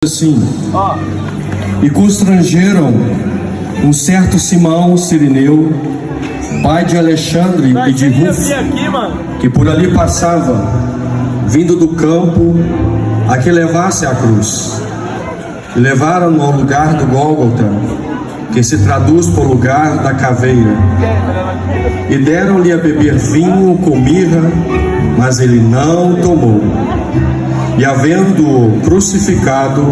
assim, e constrangeram um certo Simão Cirineu, pai de Alexandre e de Rufo, que por ali passava, vindo do campo, a que levasse a cruz. E levaram-no ao lugar do Gólgota, que se traduz por lugar da caveira, e deram-lhe a beber vinho com mirra, mas ele não tomou. E havendo-o crucificado,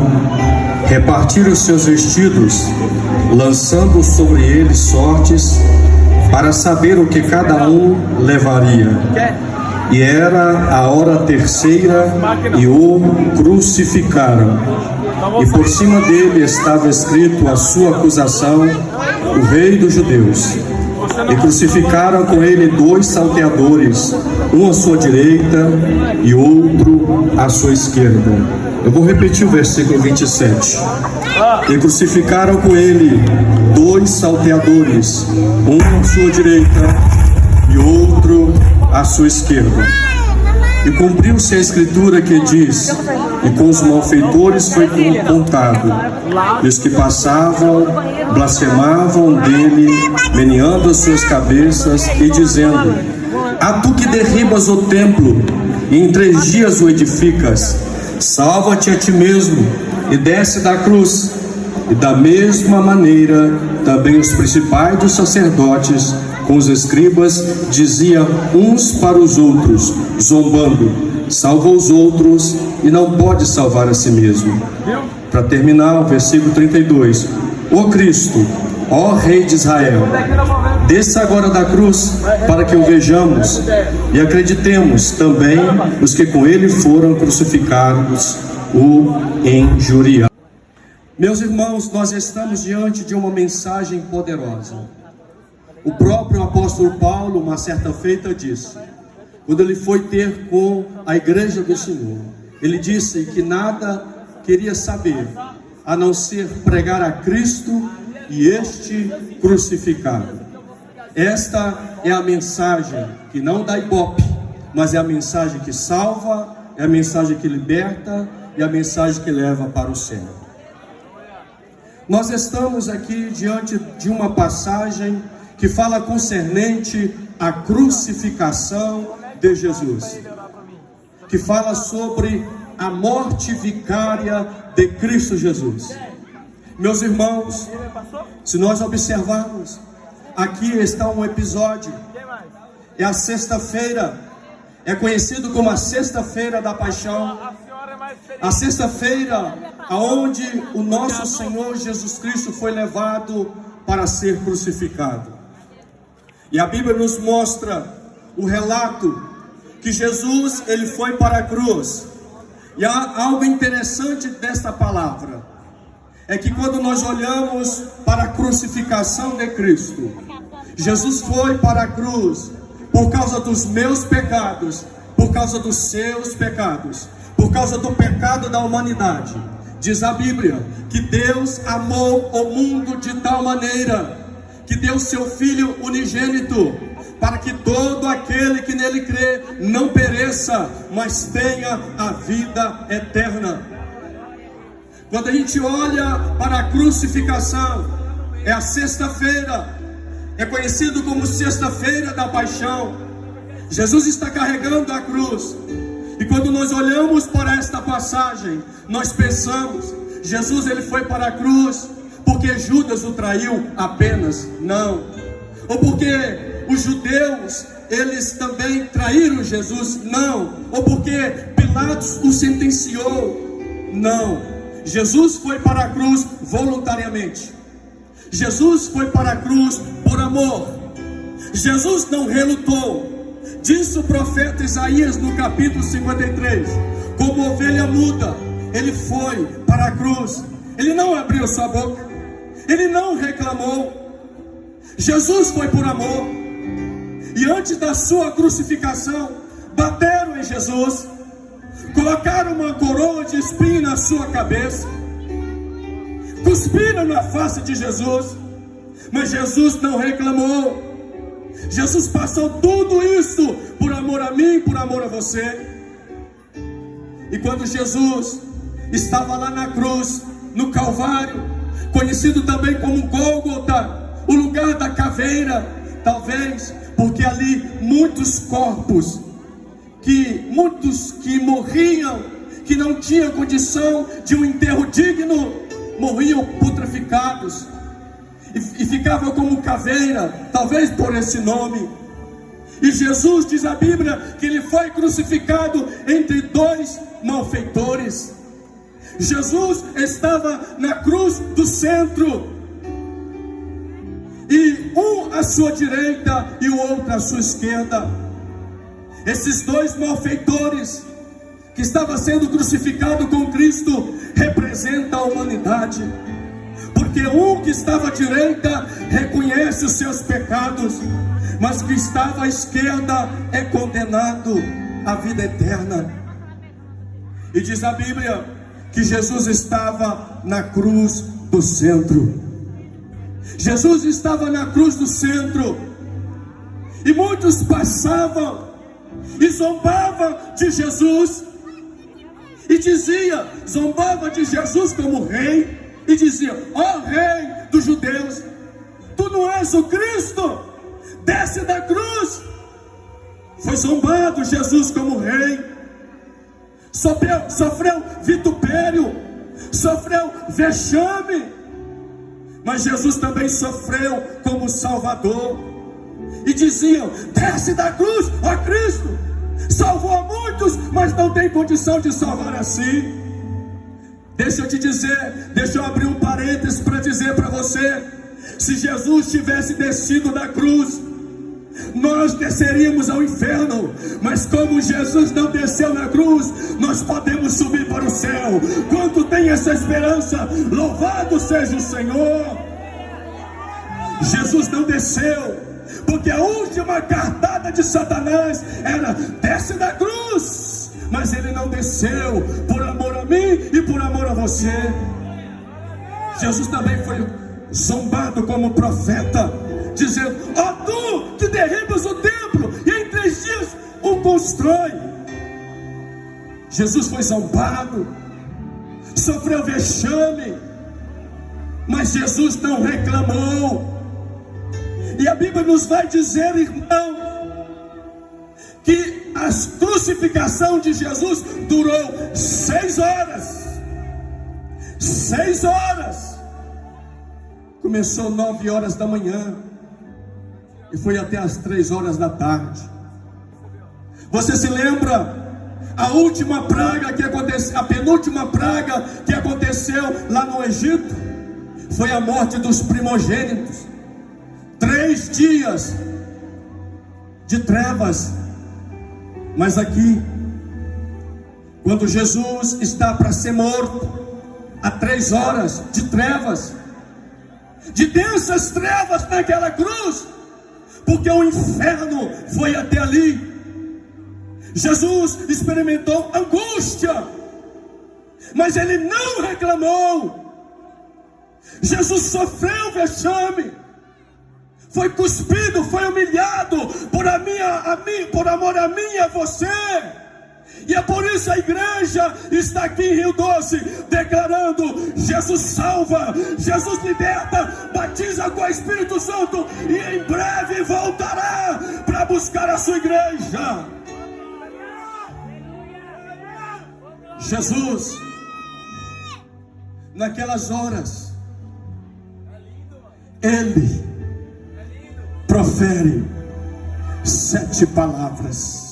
repartiram os seus vestidos, lançando sobre ele sortes, para saber o que cada um levaria. E era a hora terceira, e o crucificaram. E por cima dele estava escrito a sua acusação: o Rei dos Judeus. E crucificaram com ele 2 salteadores, um à sua direita e outro à sua esquerda. Eu vou repetir o versículo 27. E crucificaram com ele 2 salteadores, um à sua direita e outro à sua esquerda. E cumpriu-se a escritura que diz: e com os malfeitores foi contado, e os que passavam blasfemavam dele, meneando as suas cabeças e dizendo: a tu que derribas o templo e em 3 dias o edificas, salva-te a ti mesmo e desce da cruz. E da mesma maneira também os principais dos sacerdotes com os escribas diziam uns para os outros, zombando: salva os outros e não pode salvar a si mesmo. Para terminar, o versículo 32: ó Cristo, ó Rei de Israel, desça agora da cruz, para que o vejamos e acreditemos também os que com ele foram crucificados o injuriaram. Meus irmãos, nós estamos diante de uma mensagem poderosa. O próprio apóstolo Paulo, uma certa feita, disse, quando ele foi ter com a igreja do Senhor, ele disse que nada queria saber, a não ser pregar a Cristo e este crucificado. Esta é a mensagem que não dá ibope, mas é a mensagem que salva, é a mensagem que liberta e a mensagem que leva para o céu. Nós estamos aqui diante de uma passagem que fala concernente à crucificação de Jesus, que fala sobre a morte vicária de Cristo Jesus. Meus irmãos, se nós observarmos, aqui está um episódio, é a sexta-feira, é conhecido como a sexta-feira da paixão, a sexta-feira aonde o nosso Senhor Jesus Cristo foi levado para ser crucificado. E a Bíblia nos mostra o relato que Jesus, ele foi para a cruz. E há algo interessante desta palavra, é que quando nós olhamos para a crucificação de Cristo, Jesus foi para a cruz por causa dos meus pecados, por causa dos seus pecados, por causa do pecado da humanidade. Diz a Bíblia que Deus amou o mundo de tal maneira que deu seu Filho unigênito, para que todo aquele que nele crê não pereça, mas tenha a vida eterna. Quando a gente olha para a crucificação, é a sexta-feira, é conhecido como sexta-feira da paixão. Jesus está carregando a cruz. E quando nós olhamos para esta passagem, nós pensamos, Jesus ele foi para a cruz porque Judas o traiu apenas? Não. Ou porque os judeus, eles também traíram Jesus? Não. Ou porque Pilatos o sentenciou? Não. Jesus foi para a cruz voluntariamente. Jesus foi para a cruz por amor. Jesus não relutou. Disse o profeta Isaías no capítulo 53, como ovelha muda, ele foi para a cruz. Ele não abriu sua boca, ele não reclamou. Jesus foi por amor. E antes da sua crucificação, bateram em Jesus, colocaram uma coroa de espinho na sua cabeça, cuspiram na face de Jesus, mas Jesus não reclamou. Jesus passou tudo isso por amor a mim, por amor a você. E quando Jesus estava lá na cruz, no Calvário, conhecido também como Gólgota, o lugar da caveira, talvez porque ali muitos corpos, muitos que morriam, que não tinham condição de um enterro digno, morriam putreficados, e ficavam como caveira, talvez por esse nome. E Jesus, diz a Bíblia, que ele foi crucificado entre dois malfeitores. Jesus estava na cruz do centro, e um à sua direita e o outro à sua esquerda. Esses dois malfeitores que estavam sendo crucificados com Cristo representam a humanidade, porque um que estava à direita reconhece os seus pecados, mas que estava à esquerda é condenado à vida eterna. E diz a Bíblia que Jesus estava na cruz do centro. Jesus estava na cruz do centro, e muitos passavam e zombavam de Jesus, e zombava de Jesus como rei, e dizia: ó rei dos judeus, tu não és o Cristo, desce da cruz. Foi zombado Jesus como rei, sofreu vitupério, sofreu vexame, mas Jesus também sofreu como Salvador. E diziam: desce da cruz, ó Cristo, salvou a muitos, mas não tem condição de salvar a si. Deixa eu te dizer, deixa eu abrir um parênteses para dizer para você: se Jesus tivesse descido da cruz, nós desceríamos ao inferno, mas como Jesus não desceu na cruz, nós podemos subir para o céu. Quanto tem essa esperança? Louvado seja o Senhor. Jesus não desceu, porque a última cartada de Satanás era: desce da cruz. Mas ele não desceu por amor a mim e por amor a você. Jesus também foi zombado como profeta, dizendo: ó tu que derribas o templo e em 3 dias o constrói. Jesus foi zombado, sofreu vexame, mas Jesus não reclamou. E a Bíblia nos vai dizer, irmão, que a crucificação de Jesus durou 6 horas. 6 horas. Começou 9 horas da manhã e foi até as 3 horas da tarde. Você se lembra a última praga que aconteceu, a penúltima praga que aconteceu lá no Egito? Foi a morte dos primogênitos. 3 dias de trevas. Mas aqui, quando Jesus está para ser morto, há 3 horas de trevas, de densas trevas naquela cruz, porque o inferno foi até ali. Jesus experimentou angústia, mas ele não reclamou. Jesus sofreu vexame, foi cuspido, foi humilhado por amor a mim e a você. E é por isso a igreja está aqui em Rio Doce declarando: Jesus salva, Jesus liberta, batiza com o Espírito Santo, e em breve voltará para buscar a sua igreja. Jesus, naquelas horas, ele profere 7 palavras.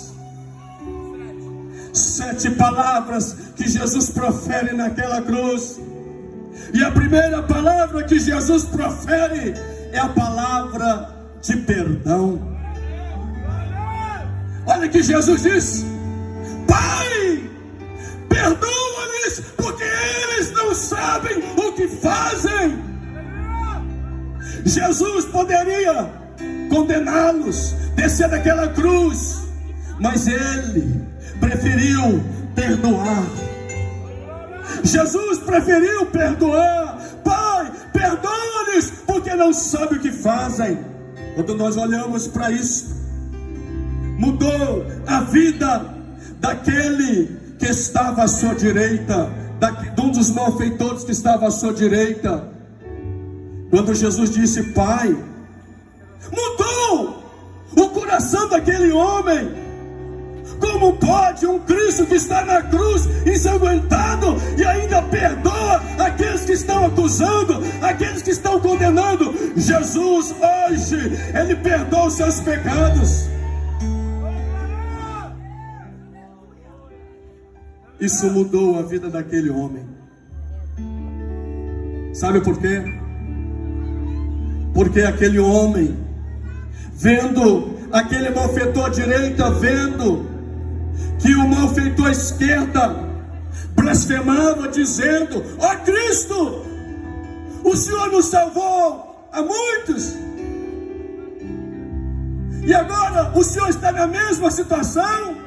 7 palavras que Jesus profere naquela cruz. E a primeira palavra que Jesus profere é a palavra de perdão. Olha que Jesus diz: Pai, perdoa-lhes, porque eles não sabem o que fazem. Jesus poderia condená-los, descer daquela cruz, mas ele preferiu perdoar. Jesus preferiu perdoar. Pai, perdoa-lhes, porque não sabem o que fazem. Quando nós olhamos para isso, mudou a vida daquele que estava à sua direita, de um dos malfeitores que estava à sua direita. Quando Jesus disse: Pai, mudou o coração daquele homem. Como pode um Cristo que está na cruz, ensanguentado, e ainda perdoa aqueles que estão acusando, aqueles que estão condenando? Jesus hoje, Ele perdoa os seus pecados. Isso mudou a vida daquele homem. Sabe por quê? Porque aquele homem, vendo aquele malfeitor à direita, vendo que o malfeitor à esquerda blasfemava, dizendo: ó Cristo, o Senhor nos salvou a muitos, e agora o Senhor está na mesma situação.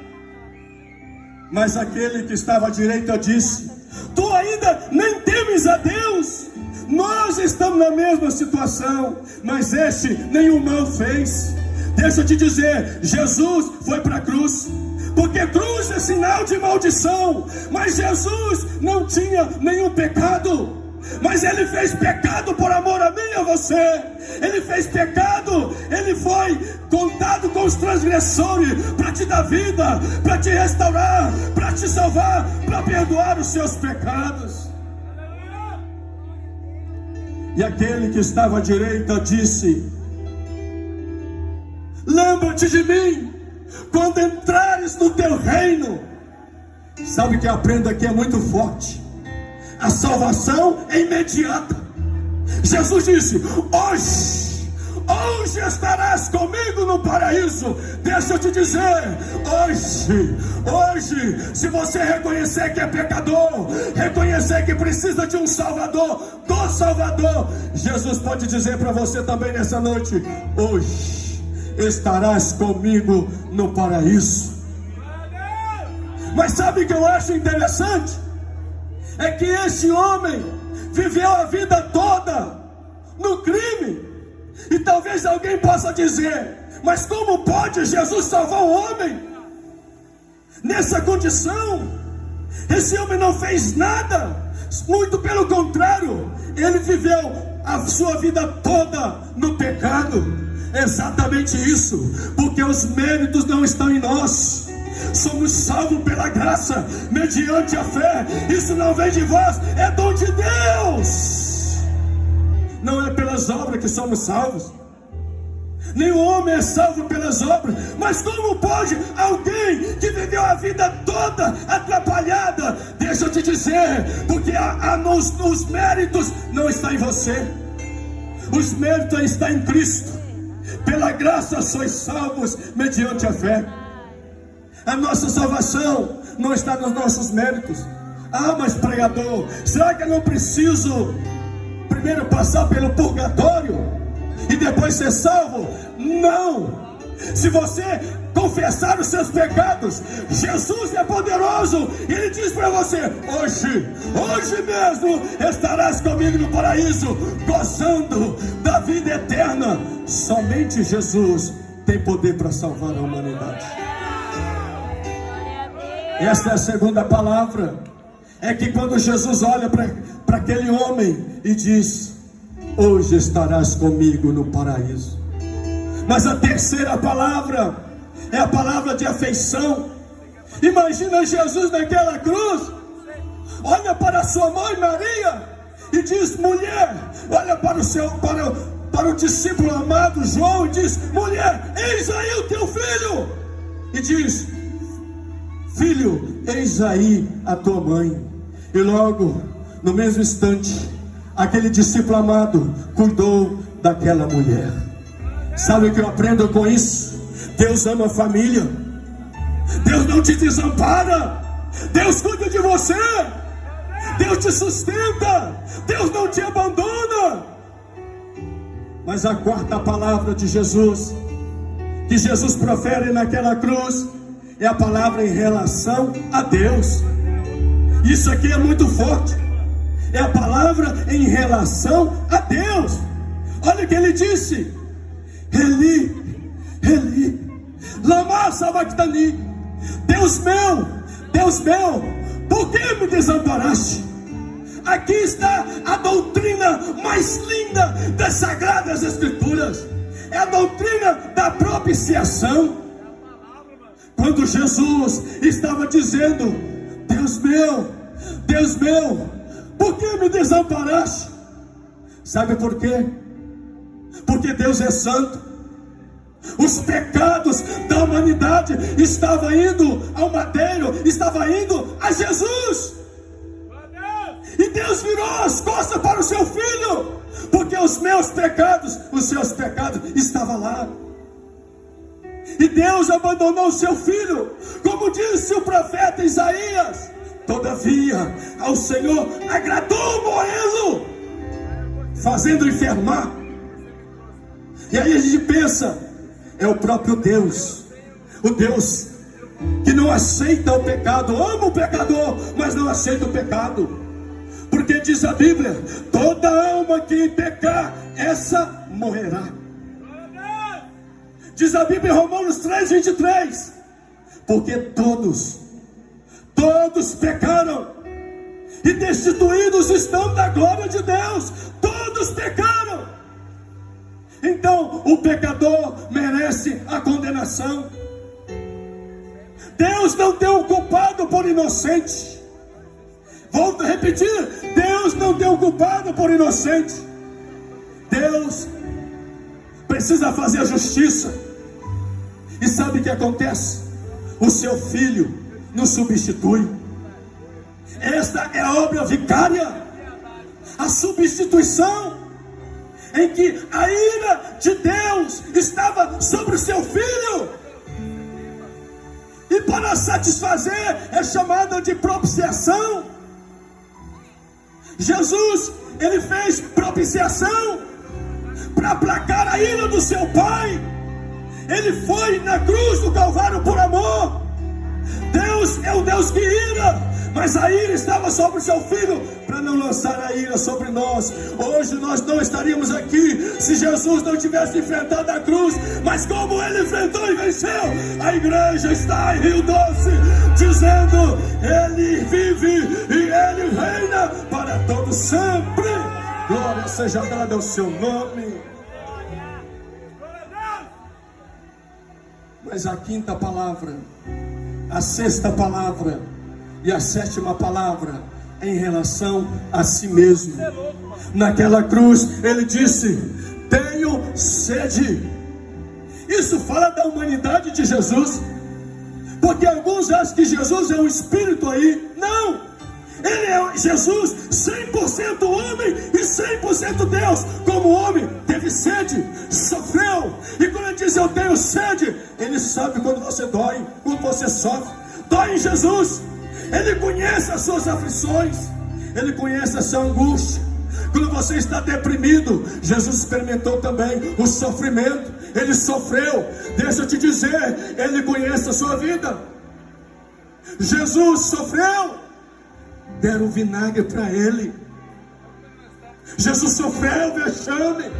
Mas aquele que estava à direita disse: tu ainda nem temes a Deus? Nós estamos na mesma situação, mas este nenhum mal fez. Deixa eu te dizer, Jesus foi para a cruz, porque cruz é sinal de maldição, mas Jesus não tinha nenhum pecado. Mas Ele fez pecado por amor a mim e a você. Ele fez pecado, Ele foi contado com os transgressores, para te dar vida, para te restaurar, para te salvar, para perdoar os seus pecados. E aquele que estava à direita disse: lembra-te de mim quando entrares no teu reino. Sabe o que eu aprendo aqui é muito forte. A salvação é imediata. Jesus disse: hoje estarás comigo no paraíso. Deixa eu te dizer, hoje, se você reconhecer que é pecador, reconhecer que precisa de um Salvador, do Salvador, Jesus pode dizer para você também nessa noite: hoje estarás comigo no paraíso. Mas sabe o que eu acho interessante? É que esse homem viveu a vida toda no crime. E talvez alguém possa dizer: mas como pode Jesus salvar o homem nessa condição? Esse homem não fez nada, muito pelo contrário, ele viveu a sua vida toda no pecado. Exatamente isso, porque os méritos não estão em nós. Somos salvos pela graça, mediante a fé. Isso não vem de vós, é dom de Deus. Não é pelas obras que somos salvos. Nenhum homem é salvo pelas obras. Mas como pode alguém que viveu a vida toda atrapalhada? Deixa eu te dizer, porque os méritos não estão em você. Os méritos estão em Cristo. Pela graça sois salvos mediante a fé. A nossa salvação não está nos nossos méritos. Ah, mas pregador, será que eu não preciso primeiro passar pelo purgatório e depois ser salvo? Não. Se você confessar os seus pecados, Jesus é poderoso. Ele diz para você: hoje mesmo estarás comigo no paraíso, gozando da vida eterna. Somente Jesus tem poder para salvar a humanidade. Esta é a segunda palavra. É que quando Jesus olha para aquele homem e diz: hoje estarás comigo no paraíso. Mas a terceira palavra é a palavra de afeição. Imagina Jesus naquela cruz, olha para sua mãe Maria e diz: mulher, olha para o discípulo amado João e diz: mulher, eis aí o teu filho. E diz: filho, eis aí a tua mãe. E logo, no mesmo instante, aquele discípulo amado cuidou daquela mulher. Sabe o que eu aprendo com isso? Deus ama a família. Deus não te desampara. Deus cuida de você. Deus te sustenta. Deus não te abandona. Mas a quarta palavra de Jesus, que Jesus profere naquela cruz, é a palavra em relação a Deus. Isso aqui é muito forte. É a palavra em relação a Deus. Olha o que ele disse: Eli, Eli, lama sabachthani. Deus meu, por que me desamparaste? Aqui está a doutrina mais linda das Sagradas Escrituras. É a doutrina da propiciação. Quando Jesus estava dizendo: Deus meu, por que me desamparaste? Sabe por quê? Porque Deus é santo. Os pecados da humanidade estavam indo ao madeiro, estavam indo a Jesus. E Deus virou as costas para o seu filho, porque os meus pecados, os seus pecados estavam lá. E Deus abandonou o seu filho, como disse o profeta Isaías. Todavia, ao Senhor agradou morrê-lo, fazendo enfermar. E aí a gente pensa, é o próprio Deus, o Deus que não aceita o pecado, ama o pecador, mas não aceita o pecado. Porque diz a Bíblia: toda alma que pecar, essa morrerá. Diz a Bíblia em Romanos 3:23, porque todos pecaram e destituídos estão da glória de Deus. Todos pecaram. Então o pecador merece a condenação. Deus não tem o culpado por inocente. Volto a repetir, Deus não tem o culpado por inocente. Deus precisa fazer a justiça. E sabe o que acontece? O seu filho nos substitui. Esta é a obra vicária, a substituição, em que a ira de Deus estava sobre o seu filho, e para satisfazer é chamada de propiciação. Jesus, ele fez propiciação para aplacar a ira do seu pai. Ele foi na cruz do Calvário por amor. Deus é um Deus que ira, mas a ira estava sobre o seu filho, para não lançar a ira sobre nós. Hoje nós não estaríamos aqui se Jesus não tivesse enfrentado a cruz, mas como ele enfrentou e venceu, a igreja está em Rio Doce, dizendo: ele vive e ele reina para todo sempre. Glória seja dada ao seu nome. Mas a quinta palavra, a sexta palavra e a sétima palavra em relação a si mesmo. Naquela cruz ele disse: tenho sede. Isso fala da humanidade de Jesus, porque alguns acham que Jesus é um espírito aí. Não, ele é Jesus 100% homem e 100% Deus. Como homem, teve sede, sofreu. E quando ele diz eu tenho sede, ele sabe quando você dói, quando você sofre. Dói em Jesus. Ele conhece as suas aflições, ele conhece a sua angústia. Quando você está deprimido, Jesus experimentou também o sofrimento. Ele sofreu. Deixa eu te dizer, ele conhece a sua vida. Jesus sofreu. Deram vinagre para ele. Jesus sofreu vexame.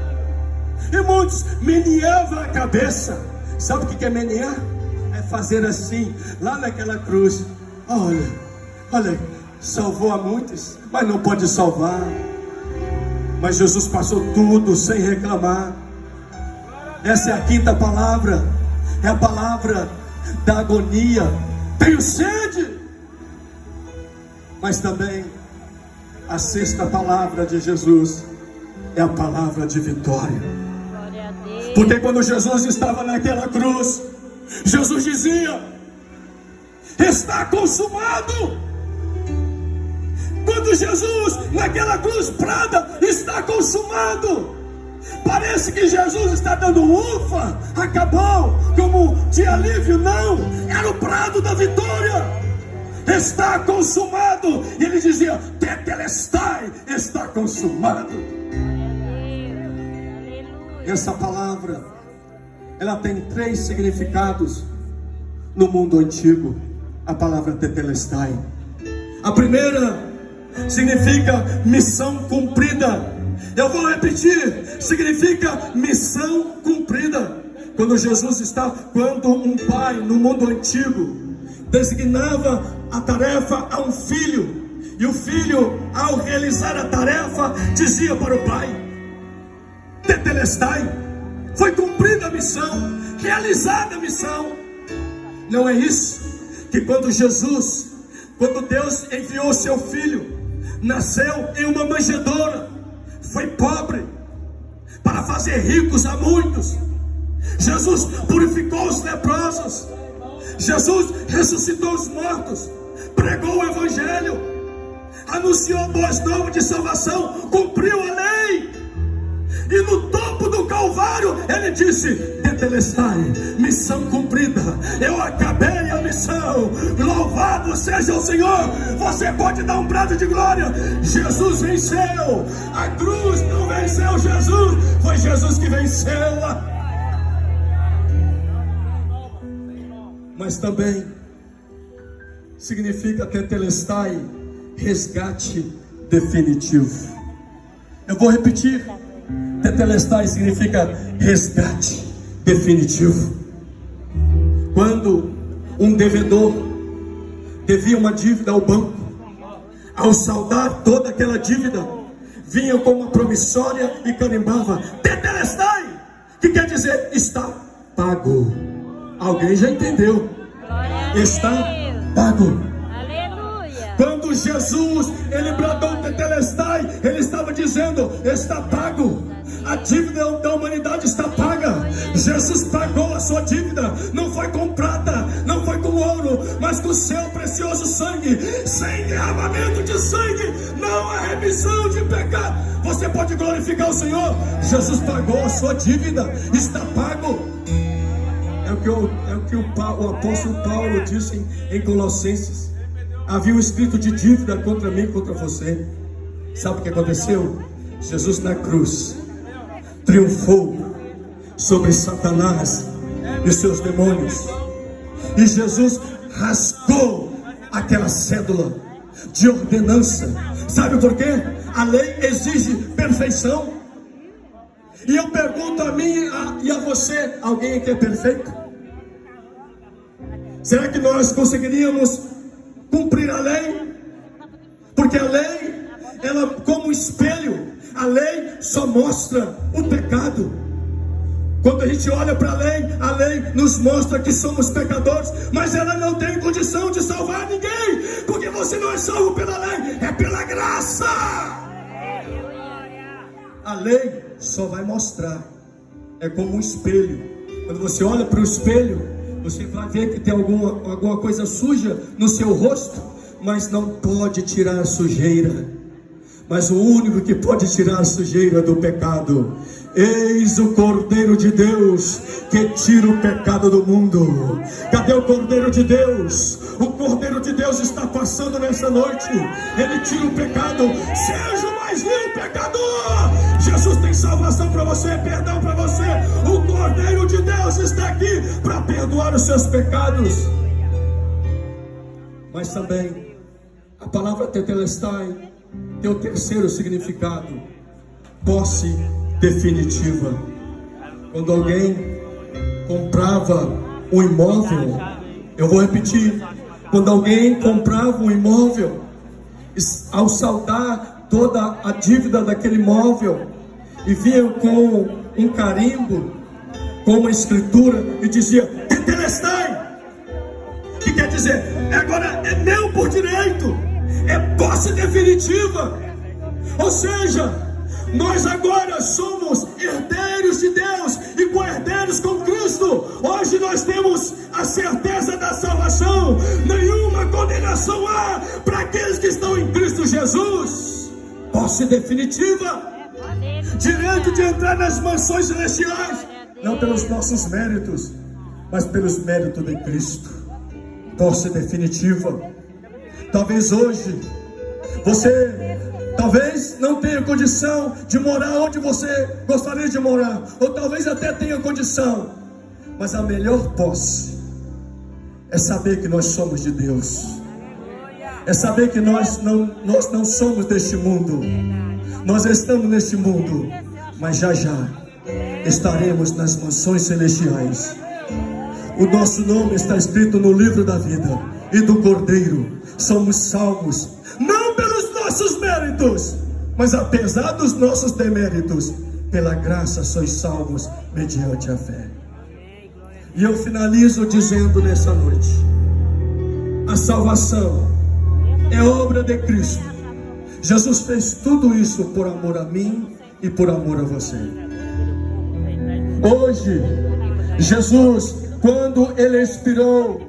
E muitos meneavam a cabeça. Sabe o que é menear? É fazer assim, lá naquela cruz. Olha, salvou a muitos, mas não pode salvar. Mas Jesus passou tudo sem reclamar. Essa é a quinta palavra, é a palavra da agonia. Tenho sede. Mas também a sexta palavra de Jesus é a palavra de vitória. Porque quando Jesus estava naquela cruz, Jesus dizia: está consumado. Quando Jesus naquela cruz prada, está consumado, parece que Jesus está dando ufa, acabou, como de alívio. Não, era o prado da vitória. Está consumado. E ele dizia: tetelestai, está consumado. Essa palavra, ela tem 3 significados no mundo antigo. A palavra tetelestai, a primeira significa missão cumprida. Eu vou repetir, significa missão cumprida. Quando um pai no mundo antigo designava a tarefa a um filho, e o filho, ao realizar a tarefa, dizia para o pai: Tetelestai, foi cumprida a missão, realizada a missão. Não é isso que quando Deus enviou seu filho, nasceu em uma manjedoura, foi pobre, para fazer ricos a muitos. Jesus purificou os leprosos, Jesus ressuscitou os mortos, pregou o evangelho, anunciou boas novas de salvação, cumpriu a lei. E no topo do Calvário ele disse: Tetelestai, missão cumprida, eu acabei a missão, louvado seja o Senhor. Você pode dar um brado de glória. Jesus venceu, a cruz não venceu Jesus, foi Jesus que venceu-a. Mas também significa Tetelestai, resgate definitivo. Eu vou repetir: Tetelestai significa resgate definitivo. Quando um devedor devia uma dívida ao banco, ao saldar toda aquela dívida, vinha com uma promissória e carimbava Tetelestai, que quer dizer está pago. Alguém já entendeu? Está pago. Quando Jesus, ele bradou Tetelestai, ele estava dizendo: está pago, a dívida da humanidade está paga. Jesus pagou a sua dívida, não foi com prata, não foi com ouro, mas com o seu precioso sangue. Sem derramamento de sangue não há remissão de pecado. Você pode glorificar o Senhor. Jesus pagou a sua dívida, está pago. É o que o apóstolo Paulo disse em Colossenses. Havia um escrito de dívida contra mim e contra você. Sabe o que aconteceu? Jesus na cruz triunfou sobre Satanás e seus demônios. E Jesus rasgou aquela cédula de ordenança. Sabe por quê? A lei exige perfeição. E eu pergunto a mim e a você: alguém aqui é perfeito? Será que nós conseguiríamos cumprir a lei? Porque a lei, ela como espelho, a lei só mostra o pecado. Quando a gente olha para a lei nos mostra que somos pecadores, mas ela não tem condição de salvar ninguém, porque você não é salvo pela lei, é pela graça. A lei só vai mostrar, é como um espelho. Quando você olha para o espelho, você vai ver que tem alguma coisa suja no seu rosto, mas não pode tirar a sujeira. Mas o único que pode tirar a sujeira do pecado: eis o Cordeiro de Deus que tira o pecado do mundo. Cadê o Cordeiro de Deus? O Cordeiro de Deus está passando nessa noite. Ele tira o pecado. Seja o mais vil pecador. Jesus tem salvação para você, perdão para você. O Cordeiro de Deus está aqui para perdoar os seus pecados. Mas também a palavra Tetelestai tem o terceiro significado: posse definitiva. Quando alguém comprava um imóvel, eu vou repetir: quando alguém comprava um imóvel, ao saldar toda a dívida daquele imóvel, e vinha com um carimbo, com uma escritura, e dizia Tetelestai, que quer dizer, agora é meu por direito, é posse definitiva. Ou seja, nós agora somos herdeiros de Deus e co-herdeiros com Cristo. Hoje nós temos a certeza da salvação. Nenhuma condenação há para aqueles que estão em Cristo Jesus. Posse definitiva, direito de entrar nas mansões celestiais, não pelos nossos méritos, mas pelos méritos de Cristo. Posse definitiva. Talvez hoje você não tenha condição de morar onde você gostaria de morar, ou talvez até tenha condição, mas a melhor posse é saber que nós somos de Deus, é saber que nós não somos deste mundo. Nós estamos neste mundo, mas já estaremos nas mansões celestiais. O nosso nome está escrito no livro da vida. e do Cordeiro. Somos salvos, não pelos nossos méritos, mas apesar dos nossos deméritos, pela graça sois salvos mediante a fé. E eu finalizo dizendo nessa noite: a salvação é obra de Cristo. Jesus fez tudo isso por amor a mim e por amor a você. Hoje, Jesus, quando Ele expirou: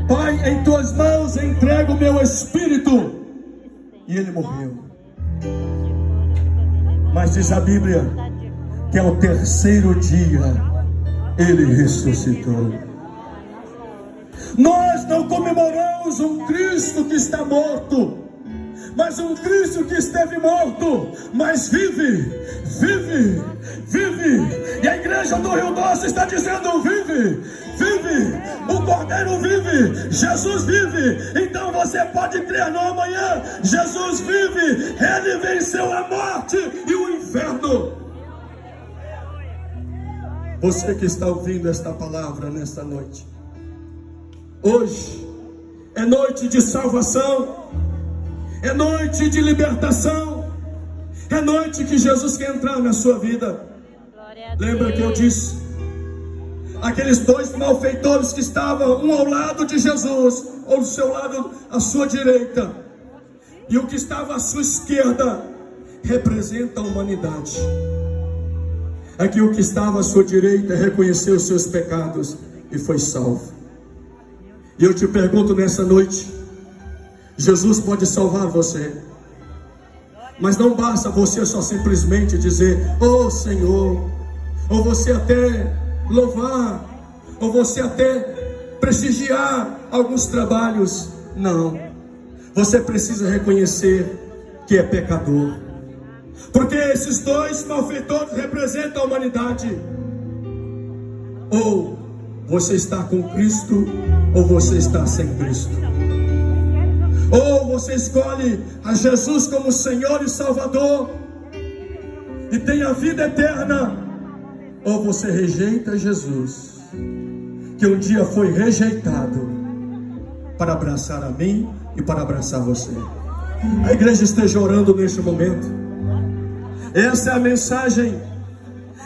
Pai, em tuas mãos entrego o meu espírito. E Ele morreu. Mas diz a Bíblia que ao terceiro dia Ele ressuscitou. Nós não comemoramos um Cristo que está morto, mas um Cristo que esteve morto, mas vive, vive, vive. E a igreja do Rio Doce está dizendo: vive, vive, o Cordeiro vive, Jesus vive. Então você pode crer no amanhã. Jesus vive, Ele venceu a morte e o inferno. Você que está ouvindo esta palavra nesta noite, hoje é noite de salvação, é noite de libertação, é noite que Jesus quer entrar na sua vida. Lembra que eu disse? Aqueles dois malfeitores que estavam um ao lado de Jesus, ou do seu lado à sua direita, e o que estava à sua esquerda representa a humanidade. É que o que estava à sua direita reconheceu os seus pecados e foi salvo. E eu te pergunto nessa noite: Jesus pode salvar você, mas não basta você só simplesmente dizer: oh Senhor, ou você até louvar, ou você até prestigiar alguns trabalhos. Não, você precisa reconhecer que é pecador, porque esses dois malfeitores representam a humanidade. Ou você está com Cristo, ou você está sem Cristo. Ou você escolhe a Jesus como Senhor e Salvador e tem a vida eterna, ou você rejeita Jesus, que um dia foi rejeitado para abraçar a mim e para abraçar você. A igreja esteja orando neste momento. Essa é a mensagem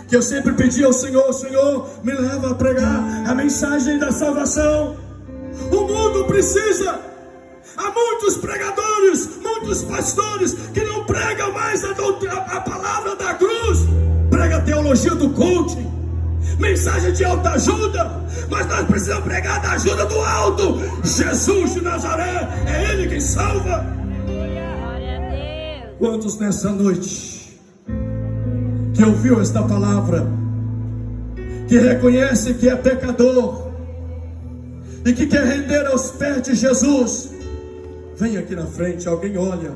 que eu sempre pedi ao Senhor: Senhor, me leva a pregar a mensagem da salvação. O mundo precisa. Há muitos pregadores, muitos pastores que não pregam mais a palavra da cruz. Prega a teologia do coaching, mensagem de autoajuda. Mas nós precisamos pregar da ajuda do alto. Jesus de Nazaré, é Ele quem salva. Quantos nessa noite que ouviu esta palavra, que reconhece que é pecador e que quer render aos pés de Jesus? Vem aqui na frente. Alguém olha,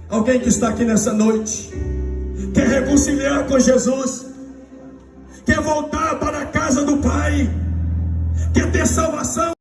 alguém que está aqui nessa noite, quer reconciliar com Jesus, quer voltar para a casa do Pai, quer ter salvação